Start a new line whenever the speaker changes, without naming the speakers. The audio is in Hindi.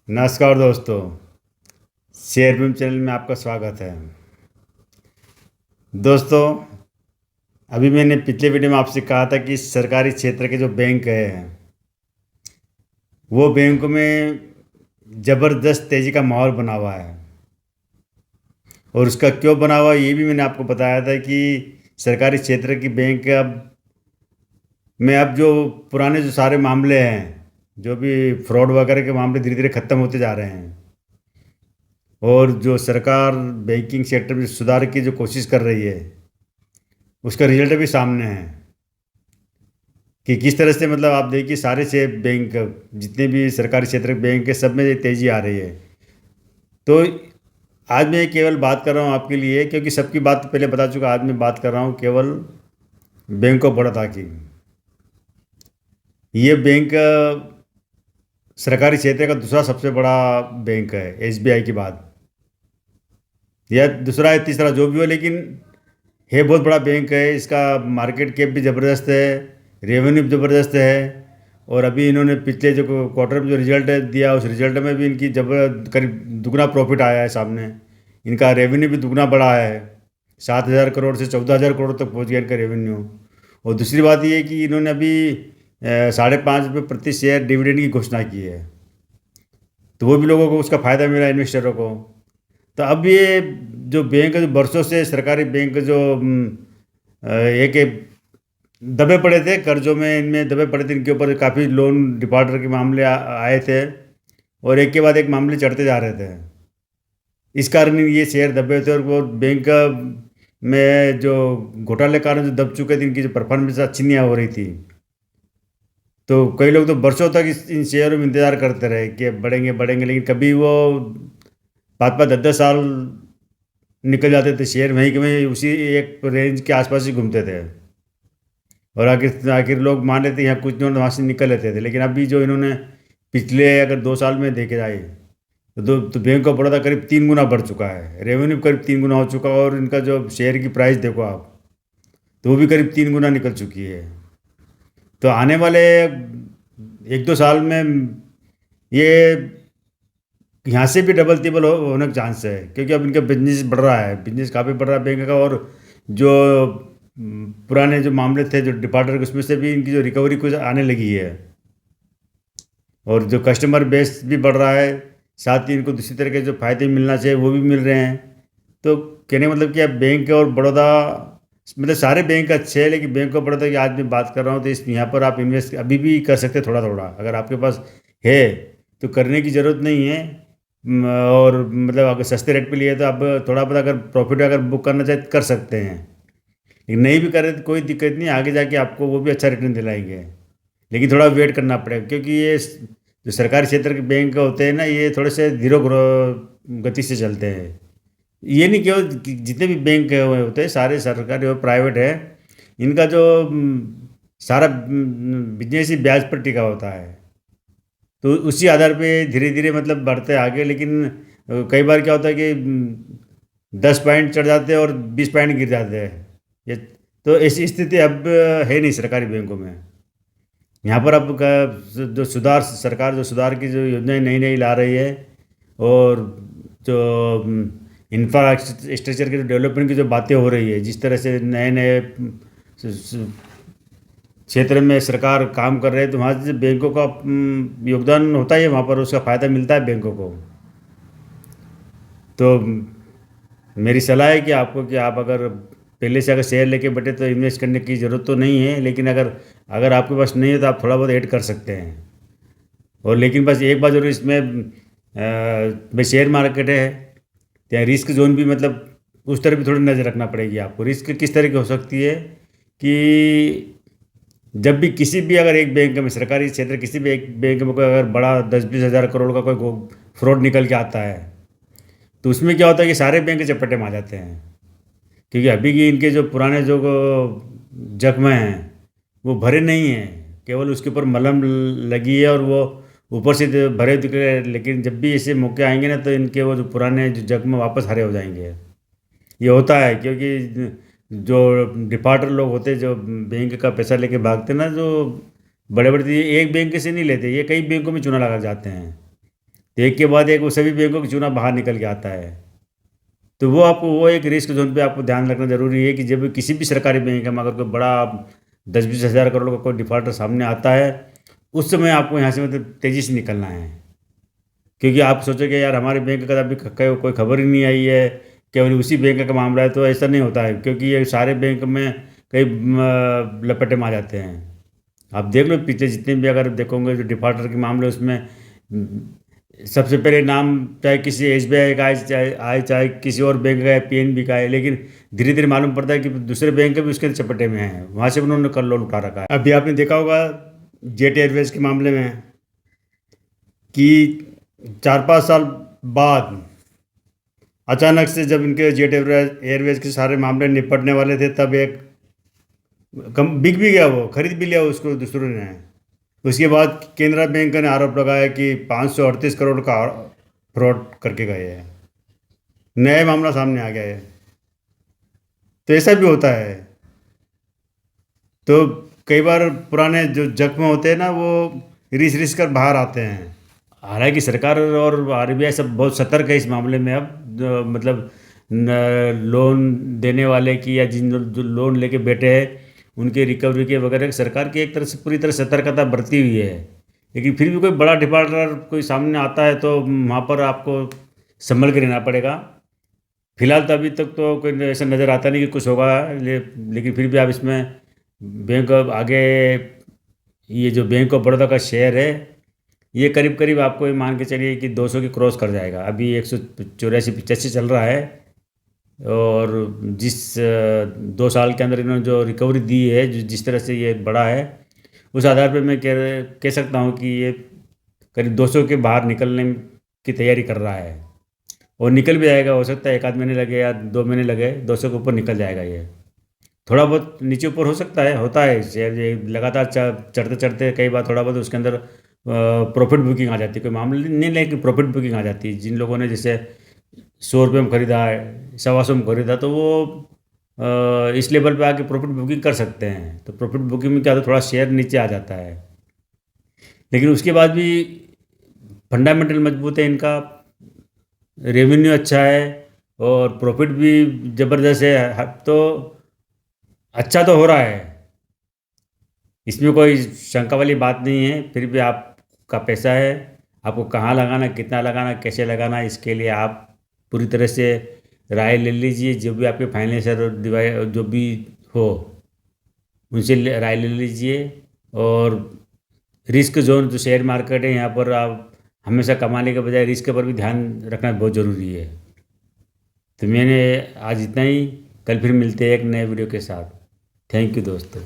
नमस्कार दोस्तों। शेयर बीम चैनल में आपका स्वागत है। दोस्तों, अभी मैंने पिछले वीडियो में आपसे कहा था कि सरकारी क्षेत्र के जो बैंक है वो बैंकों में ज़बरदस्त तेज़ी का माहौल बना हुआ है। और उसका क्यों बना हुआ ये भी मैंने आपको बताया था कि सरकारी क्षेत्र की बैंक अब जो पुराने जो सारे मामले हैं, जो भी फ्रॉड वगैरह के मामले धीरे धीरे ख़त्म होते जा रहे हैं। और जो सरकार बैंकिंग सेक्टर में सुधार की जो कोशिश कर रही है उसका रिजल्ट भी सामने है कि किस तरह से मतलब आप देखिए सारे से बैंक, जितने भी सरकारी क्षेत्र के बैंक है, सब में तेज़ी आ रही है। तो आज मैं केवल बात कर रहा हूँ आपके लिए, क्योंकि सबकी बात तो पहले बता चुका। आज मैं बात कर रहा हूँ केवल बैंक ऑफ बड़ौदा की। ये बैंक सरकारी क्षेत्र का दूसरा सबसे बड़ा बैंक है एसबीआई के बाद, या दूसरा है तीसरा जो भी हो, लेकिन है बहुत बड़ा बैंक है। इसका मार्केट कैप भी ज़बरदस्त है, रेवेन्यू भी ज़बरदस्त है। और अभी इन्होंने पिछले जो क्वार्टर में जो रिजल्ट दिया उस रिजल्ट में भी इनकी करीब दुगना प्रॉफिट आया है सामने। इनका रेवेन्यू भी दुगना बढ़ा है, 7,000 करोड़ से 14,000 करोड़ तक पहुंच गया इनका रेवेन्यू। और दूसरी बात ये है कि इन्होंने अभी 5.5 रुपये प्रति शेयर डिविडेंड की घोषणा की है, तो वो भी लोगों को उसका फ़ायदा मिला, इन्वेस्टरों को। तो अब ये जो बैंक जो बरसों से सरकारी बैंक जो एक दबे पड़े थे, कर्जों में इनमें दबे पड़े थे, इनके ऊपर काफ़ी लोन डिफॉल्टर के मामले आए थे और एक के बाद एक मामले चढ़ते जा रहे थे। इस कारण ये शेयर दबे थे और वो बैंक में जो घोटाले कारण जो दब चुके थे, इनकी जो परफॉर्मेंस अच्छी नहीं हो रही थी। तो कई लोग तो बरसों तक इन शेयरों में इंतज़ार करते रहे कि बढ़ेंगे बढ़ेंगे, लेकिन कभी वो 5-5, 10-10 साल निकल जाते थे, शेयर वहीं के वहीं उसी एक रेंज के आसपास ही घूमते थे। और आखिर आखिर लोग मान लेते यहाँ कुछ नहीं, वहाँ से निकल लेते थे। लेकिन अभी जो इन्होंने पिछले अगर 2 साल में देखे जाए तो बैंक ऑफ बड़ौदा करीब 3 गुना बढ़ चुका है, रेवेन्यू करीब 3 गुना हो चुका है। और इनका जो शेयर की प्राइस देखो आप, तो वो भी करीब 3 गुना निकल चुकी है। तो आने वाले 1-2 साल में ये यहाँ से भी डबल टिबल होने का चांस है, क्योंकि अब इनका बिजनेस बढ़ रहा है, बिजनेस काफ़ी बढ़ रहा है बैंक का। और जो पुराने जो मामले थे जो डिफॉल्टर, उसमें से भी इनकी जो रिकवरी कुछ आने लगी है। और जो कस्टमर बेस भी बढ़ रहा है, साथ ही इनको दूसरी तरह के जो फ़ायदे मिलना चाहिए वो भी मिल रहे हैं। तो कहने का मतलब कि अब बैंक और बड़ौदा, मतलब सारे बैंक अच्छे हैं, लेकिन बैंक ऑफ बड़ौदा की आज मैं बात कर रहा हूँ। तो इस यहाँ पर आप इन्वेस्ट अभी भी कर सकते हैं, थोड़ा थोड़ा अगर आपके पास है तो करने की ज़रूरत नहीं है। और मतलब अगर सस्ते रेट पे लिए तो आप थोड़ा बहुत अगर प्रॉफिट अगर बुक करना चाहे तो कर सकते हैं। लेकिन नहीं भी करें तो कोई दिक्कत नहीं, आगे जाके आपको वो भी अच्छा रिटर्न दिलाएंगे। लेकिन थोड़ा वेट करना पड़ेगा, क्योंकि ये जो सरकारी क्षेत्र के बैंक होते हैं ना, ये थोड़े से धीरे गति से चलते हैं। ये नहीं केवल जितने भी बैंक होते हैं सारे सरकारी और प्राइवेट है, इनका जो सारा बिजनेस ही ब्याज पर टिका होता है। तो उसी आधार पे धीरे धीरे मतलब बढ़ते हैं आगे। लेकिन कई बार क्या होता है कि 10 पॉइंट चढ़ जाते हैं और 20 पॉइंट गिर जाते हैं। ये तो ऐसी स्थिति अब है नहीं सरकारी बैंकों में। यहाँ पर अब जो सुधार, सरकार जो सुधार की जो योजनाएं नई नई ला रही है, और जो इंफ्रास्ट्रक्चर के जो डेवलपमेंट की जो बातें हो रही है, जिस तरह से नए नए क्षेत्र में सरकार काम कर रहे हैं, तो वहाँ से बैंकों का योगदान होता है, वहाँ पर उसका फ़ायदा मिलता है बैंकों को। तो मेरी सलाह है कि आपको, कि आप अगर पहले से अगर शेयर लेके बैठे तो इन्वेस्ट करने की ज़रूरत तो नहीं है। लेकिन अगर अगर आपके पास नहीं है तो आप थोड़ा बहुत ऐड कर सकते हैं। और लेकिन बस एक बात जरूर इसमें, भाई शेयर मार्केट है तो रिस्क जोन भी, मतलब उस तरह भी थोड़ी नज़र रखना पड़ेगी आपको। रिस्क किस तरह की हो सकती है कि जब भी किसी भी अगर एक बैंक में, सरकारी क्षेत्र किसी भी एक बैंक में कोई अगर बड़ा 10-20 हज़ार करोड़ का कोई फ्रॉड निकल के आता है, तो उसमें क्या होता है कि सारे बैंक चपेटे में आ जाते हैं। क्योंकि अभी की इनके जो पुराने जो जख्म हैं वो भरे नहीं हैं, केवल उसके ऊपर मलहम लगी है और वो ऊपर से तो भरे दिख रहे हैं। लेकिन जब भी ऐसे मौके आएंगे ना, तो इनके वो जो पुराने जो जख्म वापस हरे हो जाएंगे। ये होता है क्योंकि जो डिफॉल्टर लोग होते हैं, जो बैंक का पैसा लेके भागते ना, जो बड़े बड़े, ये एक बैंक से नहीं लेते, ये कई बैंकों में चूना लगा जाते हैं। तो एक के बाद एक वो सभी बैंकों का चूना बाहर निकल के आता है। तो वो आपको वो एक रिस्क जोन पे आपको ध्यान रखना जरूरी है कि जब किसी भी सरकारी बैंक में अगर कोई बड़ा 10-20 हज़ार करोड़ का कोई डिफॉल्टर सामने आता है, उस समय आपको यहाँ से मतलब तेज़ी से निकलना है। क्योंकि आप सोचोगे यार हमारे बैंक का अभी कोई खबर ही नहीं आई है, केवल उसी बैंक का मामला है, तो ऐसा नहीं होता है, क्योंकि ये सारे बैंक में कई लपेटे में आ जाते हैं। आप देख लो पीछे जितने भी अगर देखोगे जो डिफॉल्टर के मामले उसमें सबसे पहले नाम चाहे किसी SBI का चाहे किसी और बैंक का है, PNB का है, लेकिन धीरे धीरे मालूम पड़ता है कि दूसरे बैंक भी उसके चपेटे में हैं, वहाँ से उन्होंने कर लोन उठा रखा है। अभी आपने देखा होगा जेट एयरवेज के मामले में कि 4-5 साल बाद अचानक से जब इनके जेट एयरवेज के सारे मामले निपटने वाले थे, तब एक कम बिक भी गया, वो खरीद भी लिया उसको दूसरों ने। उसके बाद केनरा बैंक ने आरोप लगाया कि 538 करोड़ का फ्रॉड करके गए हैं। नया मामला सामने आ गया है। तो ऐसा भी होता है। तो कई बार पुराने जो जख्म होते हैं ना, वो रिस कर बाहर आते हैं। हालांकि सरकार और RBI सब बहुत सतर्क है इस मामले में। अब मतलब लोन देने वाले की या जिन जो लोन लेके बैठे हैं उनके रिकवरी के वगैरह सरकार की एक तरह से पूरी तरह सतर्कता बरती हुई है। लेकिन फिर भी कोई बड़ा डिफॉल्टर कोई सामने आता है तो वहाँ पर आपको संभल के रहना पड़ेगा। फिलहाल तो अभी तक तो कोई ऐसा नज़र आता नहीं कि कुछ होगा, लेकिन फिर भी आप इसमें बैंक ऑफ आगे ये जो बैंक ऑफ बड़ौदा का शेयर है, ये करीब करीब आपको ये मान के चलिए कि 200 की क्रॉस कर जाएगा। अभी 184-85 चल रहा है। और जिस 2 साल के अंदर इन्होंने जो रिकवरी दी है, जो जिस तरह से ये बढ़ा है, उस आधार पर मैं कह सकता हूँ कि ये करीब 200 के बाहर निकलने की तैयारी कर रहा है। और निकल भी जाएगा, हो सकता है 1 आध महीने लगे या 2 महीने लगे, 200 के ऊपर निकल जाएगा ये। थोड़ा बहुत नीचे ऊपर हो सकता है, होता है शेयर ये लगातार चढ़ते चढ़ते कई बार थोड़ा बहुत उसके अंदर प्रॉफिट बुकिंग आ जाती है। कोई मामला नहीं, लेकिन प्रॉफिट बुकिंग आ जाती है। जिन लोगों ने जैसे 100 रुपये में खरीदा है, 125 में खरीदा, तो वो इस लेवल पे आके प्रॉफिट बुकिंग कर सकते हैं। तो प्रॉफिट बुकिंग में क्या होता है, थोड़ा शेयर नीचे आ जाता है, लेकिन उसके बाद भी फंडामेंटल मजबूत है इनका, रेवेन्यू अच्छा है और प्रॉफिट भी ज़बरदस्त है। तो अच्छा तो हो रहा है, इसमें कोई शंका वाली बात नहीं है। फिर भी आपका पैसा है, आपको कहाँ लगाना, कितना लगाना, कैसे लगाना, इसके लिए आप पूरी तरह से राय ले लीजिए। जो भी आपके फाइनेंशियल जो भी हो उनसे राय ले लीजिए। और रिस्क जोन जो शेयर मार्केट है, यहाँ पर आप हमेशा कमाने के बजाय रिस्क पर भी ध्यान रखना बहुत ज़रूरी है। तो मैंने आज इतना ही, कल फिर मिलते हैं एक नए वीडियो के साथ। थैंक यू दोस्तों।